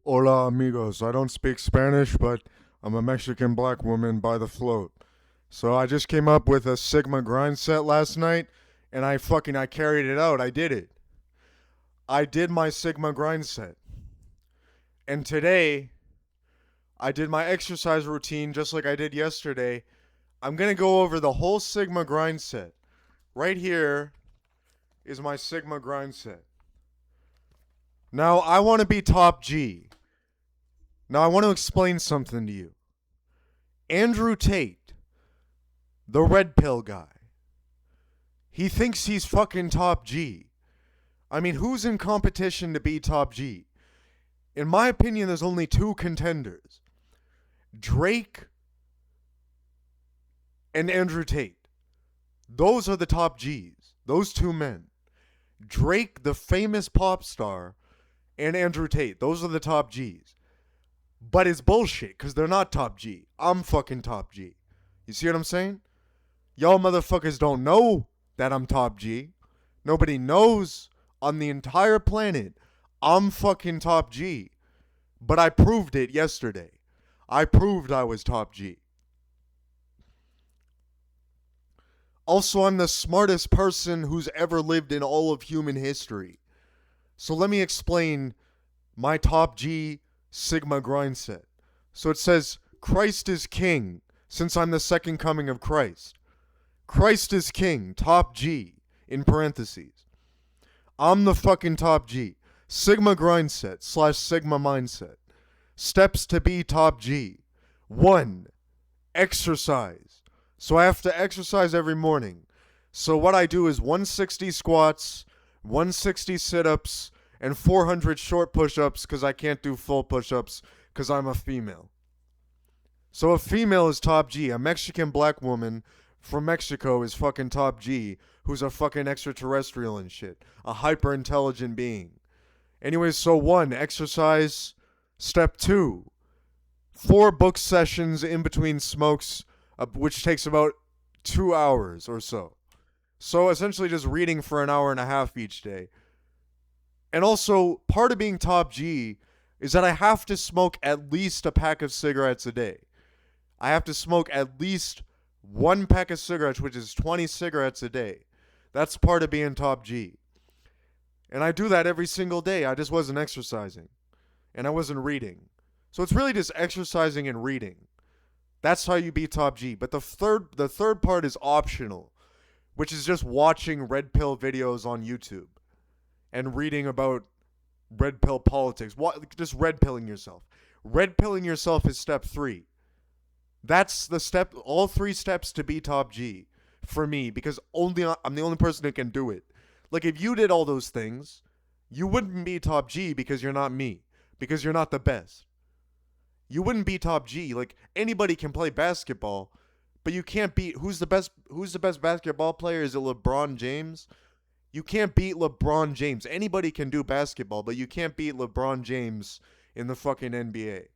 Hola, amigos. I don't speak Spanish, but I'm a Mexican black woman by the float. So I just came up with a Sigma grind set last night, and I carried it out. I did it. I did my Sigma grind set. And today, I did my exercise routine just like I did yesterday. I'm going to go over the whole Sigma grind set. Right here is my Sigma grind set. Now, I want to be top G. Now, I want to explain something to you. Andrew Tate, the red pill guy, he thinks he's fucking top G. I mean, who's in competition to be top G? In my opinion, there's only two contenders: Drake and Andrew Tate. Those are the top Gs. Those two men. Drake, the famous pop star, and Andrew Tate. Those are the top Gs. But it's bullshit because they're not top G. I'm fucking top G. You see what I'm saying? Y'all motherfuckers don't know that I'm top G. Nobody knows on the entire planet I'm fucking top G. But I proved it yesterday. I proved I was top G. Also, I'm the smartest person who's ever lived in all of human history. So let me explain my top G Sigma grind set. So it says, Christ is king, since I'm the second coming of Christ. Christ is king, top G, in parentheses. I'm the fucking top G. Sigma grind set / Sigma mindset. Steps to be top G. 1. Exercise. So I have to exercise every morning. So what I do is 160 squats, 160 sit-ups, and 400 short push-ups because I can't do full push-ups because I'm a female. So a female is top G. A Mexican black woman from Mexico is fucking top G, who's a fucking extraterrestrial and shit. A hyper-intelligent being. Anyways, so 1, exercise. Step 2, 4 book sessions in between smokes, which takes about 2 hours or so. So essentially just reading for an hour and a half each day. And also, part of being top G is that I have to smoke at least a pack of cigarettes a day. I have to smoke at least 1 pack of cigarettes, which is 20 cigarettes a day. That's part of being top G. And I do that every single day. I just wasn't exercising. And I wasn't reading. So it's really just exercising and reading. That's how you be top G. But the third part is optional, which is just watching red pill videos on YouTube and reading about red pill politics. Just red pilling yourself. Red pilling yourself is step 3. That's the step, all 3 steps to be top G for me, because I'm the only person who can do it. Like, if you did all those things, you wouldn't be top G because you're not me, because you're not the best. You wouldn't be top G. Like, anybody can play basketball, but you can't beat who's the best basketball player? Is it LeBron James? You can't beat LeBron James. Anybody can do basketball, but you can't beat LeBron James in the fucking NBA.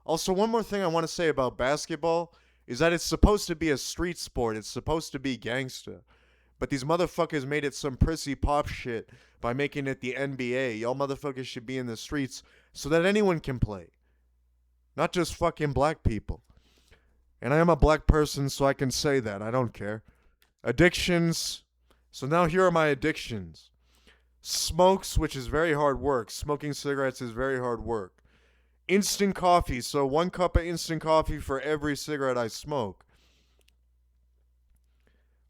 Also, one more thing I want to say about basketball is that it's supposed to be a street sport. It's supposed to be gangsta. But these motherfuckers made it some prissy pop shit by making it the NBA. Y'all motherfuckers should be in the streets so that anyone can play. Not just fucking black people. And I am a black person, so I can say that. I don't care. Addictions. So now here are my addictions. Smokes, which is very hard work. Smoking cigarettes is very hard work. Instant coffee. So 1 cup of instant coffee for every cigarette I smoke.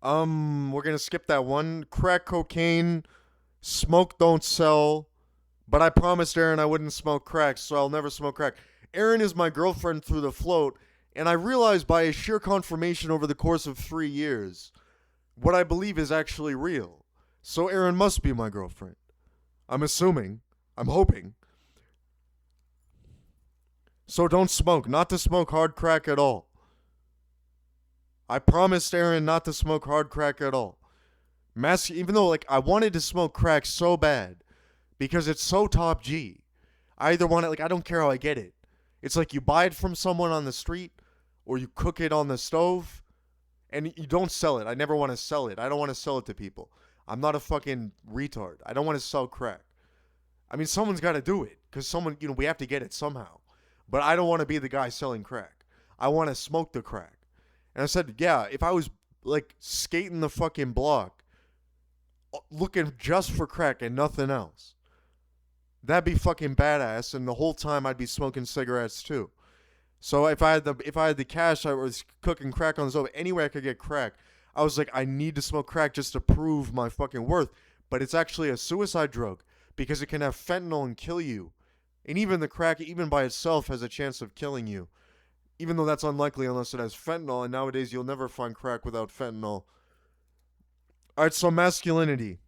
We're gonna skip that one. Crack cocaine. Smoke don't sell. But I promised Erin I wouldn't smoke crack, so I'll never smoke crack. Erin is my girlfriend through the float, and I realized by a sheer confirmation over the course of 3 years what I believe is actually real. So Erin must be my girlfriend. I'm assuming. I'm hoping. So don't smoke. Not to smoke hard crack at all. I promised Erin not to smoke hard crack at all. Even though, like, I wanted to smoke crack so bad because it's so top G. I either want it, like, I don't care how I get it. It's like you buy it from someone on the street or you cook it on the stove and you don't sell it. I never want to sell it. I don't want to sell it to people. I'm not a fucking retard. I don't want to sell crack. I mean, someone's got to do it because someone, we have to get it somehow. But I don't want to be the guy selling crack. I want to smoke the crack. And I said, yeah, if I was like skating the fucking block, looking just for crack and nothing else, that'd be fucking badass. And the whole time I'd be smoking cigarettes too. So if I had the cash, I was cooking crack on the stove. Anywhere I could get crack, I was like, I need to smoke crack just to prove my fucking worth. But it's actually a suicide drug because it can have fentanyl and kill you. And even the crack, even by itself, has a chance of killing you. Even though that's unlikely unless it has fentanyl. And nowadays, you'll never find crack without fentanyl. All right, so masculinity.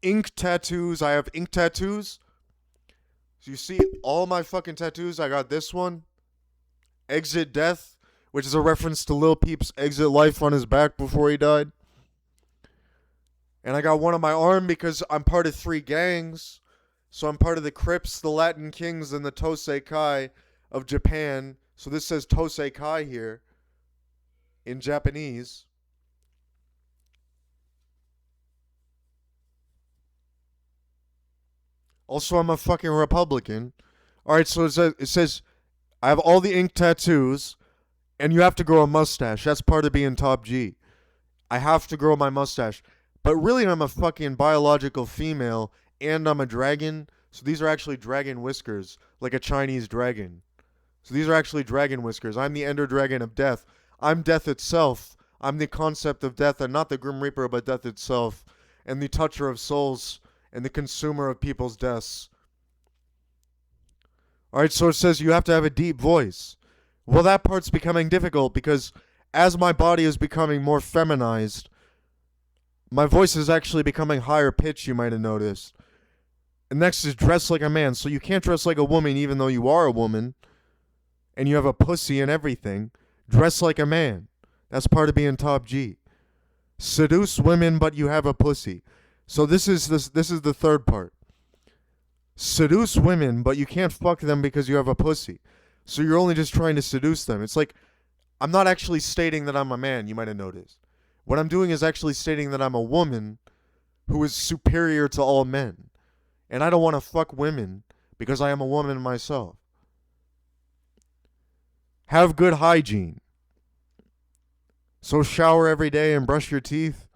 Ink tattoos. I have ink tattoos. So you see all my fucking tattoos. I got this one. Exit Death, which is a reference to Lil Peep's exit life on his back before he died. And I got one on my arm because I'm part of 3 gangs. So I'm part of the Crips, the Latin Kings, and the Tosei Kai of Japan. So this says Tosei Kai here in Japanese. Also, I'm a fucking Republican. Alright, so it says I have all the ink tattoos, and you have to grow a mustache. That's part of being top G. I have to grow my mustache. But really, I'm a fucking biological female, and I'm a dragon. So these are actually dragon whiskers, like a Chinese dragon. So these are actually dragon whiskers. I'm the Ender Dragon of Death. I'm death itself. I'm the concept of death, and not the Grim Reaper, but death itself, and the toucher of souls, and the consumer of people's deaths. Alright, so it says you have to have a deep voice. Well, that part's becoming difficult because as my body is becoming more feminized, my voice is actually becoming higher pitch, you might have noticed. And next is dress like a man. So you can't dress like a woman even though you are a woman. And you have a pussy and everything. Dress like a man. That's part of being top G. Seduce women but you have a pussy. So this is the third part. Seduce women but you can't fuck them because you have a pussy. So you're only just trying to seduce them. It's like, I'm not actually stating that I'm a man, you might have noticed. What I'm doing is actually stating that I'm a woman who is superior to all men. And I don't want to fuck women because I am a woman myself. Have good hygiene. So shower every day and brush your teeth.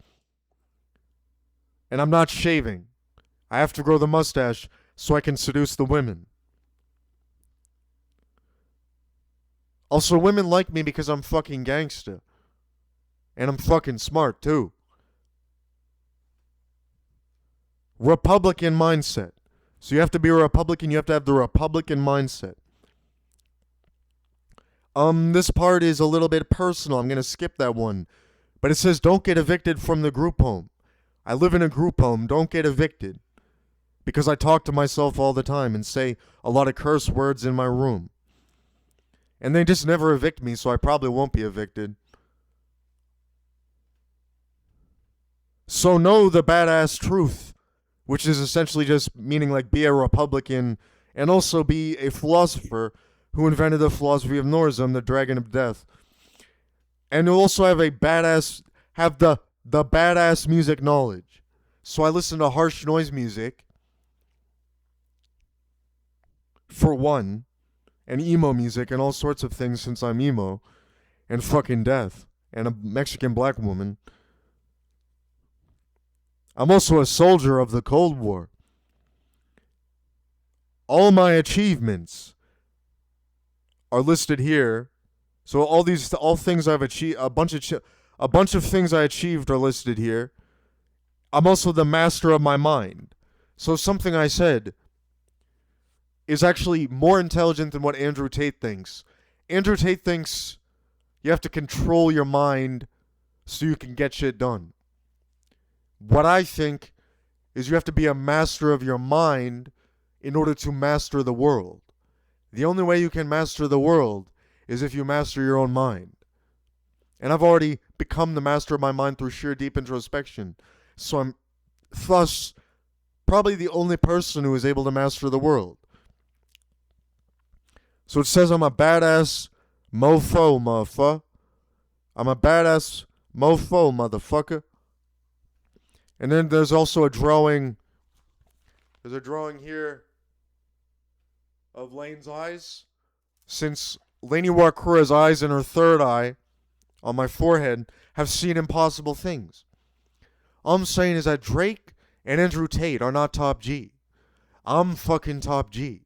And I'm not shaving. I have to grow the mustache so I can seduce the women. Also, women like me because I'm fucking gangsta. And I'm fucking smart, too. Republican mindset. So you have to be a Republican. You have to have the Republican mindset. This part is a little bit personal. I'm going to skip that one. But it says, don't get evicted from the group home. I live in a group home. Don't get evicted. Because I talk to myself all the time and say a lot of curse words in my room. And they just never evict me, so I probably won't be evicted. So know the badass truth, which is essentially just meaning like be a Republican and also be a philosopher who invented the philosophy of Norism, the Dragon of Death. And you'll also have the badass music knowledge. So I listen to harsh noise music, for one, and emo music and all sorts of things since I'm emo, and fucking death, and a Mexican black woman. I'm also a soldier of the Cold War. All my achievements are listed here. So all things I've achieved, a bunch of things I achieved are listed here. I'm also the master of my mind. So something I said is actually more intelligent than what Andrew Tate thinks. Andrew Tate thinks you have to control your mind so you can get shit done. What I think is you have to be a master of your mind in order to master the world. The only way you can master the world is if you master your own mind. And I've already become the master of my mind through sheer deep introspection. So I'm thus probably the only person who is able to master the world. So it says I'm a badass mofo, motherfucker. I'm a badass mofo, motherfucker. And then there's also a drawing There's a drawing here of Lane's eyes. Since Lane Iwakura's eyes and her third eye on my forehead have seen impossible things. All I'm saying is that Drake and Andrew Tate are not top G. I'm fucking top G.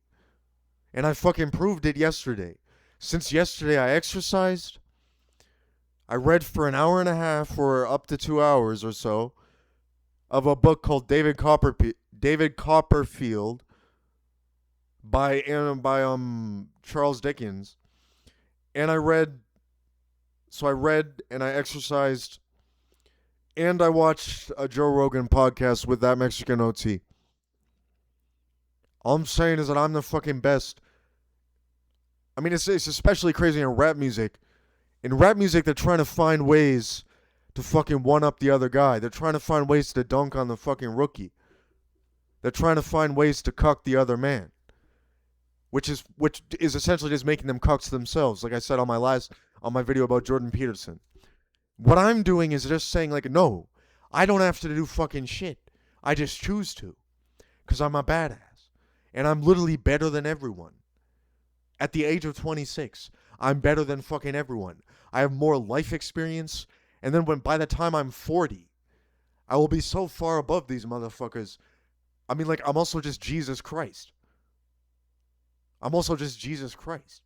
And I fucking proved it yesterday. Since yesterday I exercised, I read for an hour and a half or up to 2 hours or so of a book called David Copperfield by Charles Dickens. And I read and I exercised and I watched a Joe Rogan podcast with that Mexican OT. All I'm saying is that I'm the fucking best. I mean, it's especially crazy in rap music. In rap music, they're trying to find ways to fucking one-up the other guy. They're trying to find ways to dunk on the fucking rookie. They're trying to find ways to cuck the other man. Which is essentially just making them cucks themselves, like I said on my video about Jordan Peterson. What I'm doing is just saying, like, no, I don't have to do fucking shit. I just choose to. Because I'm a badass. And I'm literally better than everyone. At the age of 26, I'm better than fucking everyone. I have more life experience. And then by the time I'm 40, I will be so far above these motherfuckers. I mean, like, I'm also just Jesus Christ. I'm also just Jesus Christ.